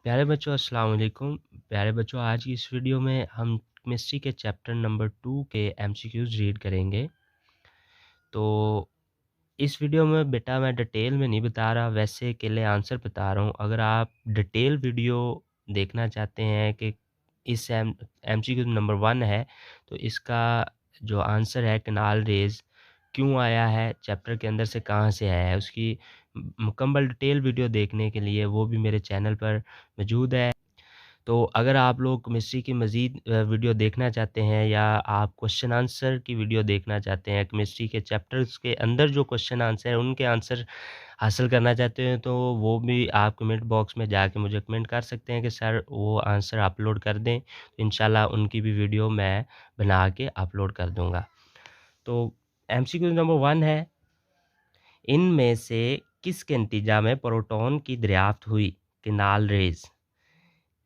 प्यारे बच्चों अस्सलाम वालेकुम। प्यारे बच्चों आज की इस वीडियो में हम केमिस्ट्री के चैप्टर नंबर 2 के एमसीक्यूज़ रीड करेंगे। तो इस वीडियो में बेटा मैं डिटेल में नहीं बता रहा, वैसे अकेले आंसर बता रहा हूँ। अगर आप डिटेल वीडियो देखना चाहते हैं कि इस एमसीक्यू नंबर 1 है, तो इसका जो आंसर है कैनाल रेज़ क्यों आया है, चैप्टर के अंदर से कहाँ से आया है, उसकी मुकम्मल डिटेल वीडियो देखने के लिए वो भी मेरे चैनल पर मौजूद है। तो अगर आप लोग केमिस्ट्री की मज़ीद वीडियो देखना चाहते हैं या आप क्वेश्चन आंसर की वीडियो देखना चाहते हैं, केमिस्ट्री के चैप्टर्स के अंदर जो क्वेश्चन आंसर है उनके आंसर हासिल करना चाहते हैं, तो वो भी आप कमेंट बॉक्स में जाके मुझे कमेंट कर सकते हैं कि सर वो आंसर अपलोड कर दें। तो इंशाल्लाह उनकी भी वीडियो मैं बना के अपलोड कर दूँगा। तो एमसीक्यू नंबर 1 है, इनमें से किसके नतीजा में प्रोटॉन की दरियाफ़्त हुई? Canal rays.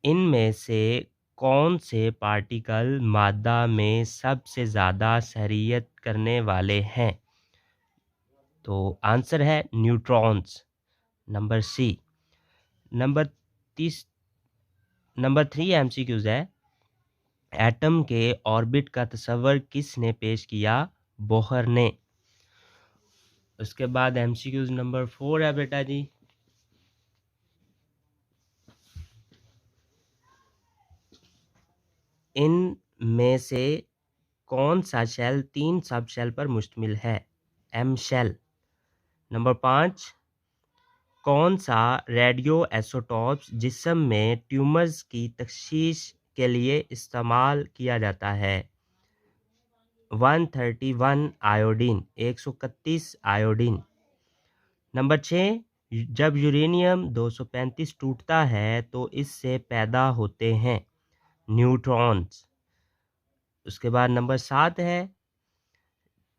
इनमें से कौन से पार्टिकल मादा में सबसे ज़्यादा सहरियत करने वाले हैं? तो आंसर है neutrons, number C. Number 30 number 3 MCQs है, एटम के ऑर्बिट का तस्वर किसने पेश किया? बोहर ने। उसके बाद एमसीक्यूज़ नंबर 4 है बेटा जी। इनमें से कौन सा शेल 3 सब शेल पर मुश्तमिल है? M shell. नंबर 5, कौन सा रेडियो आइसोटॉप्स जिस्म में ट्यूमर्स की तशख़ीस के लिए इस्तेमाल किया जाता है? 131 आयोडीन, 131 आयोडीन। नंबर 6, जब यूरेनियम 235 टूटता है तो इससे पैदा होते हैं न्यूट्रॉन्स। उसके बाद नंबर 7 है,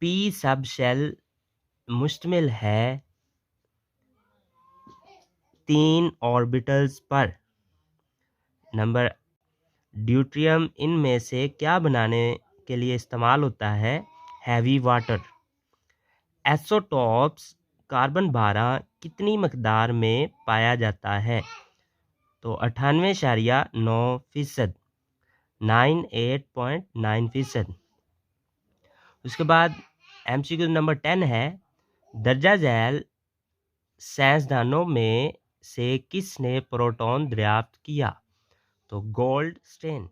पी सब शेल मुश्तमिल है 3 ऑर्बिटल्स पर। नंबर ड्यूट्रियम इनमें से क्या बनाने के लिए इस्तेमाल होता है? Heavy water. आइसोटॉप्स कार्बन 12 कितनी मकदार में पाया जाता है? तो 98.9%, 98.9%। उसके बाद एमसीक्यू नंबर 10 है, दर्जा झैल साइंसदानों में से किसने प्रोटॉन दरियाफ्त किया? तो गोल्ड स्टेन।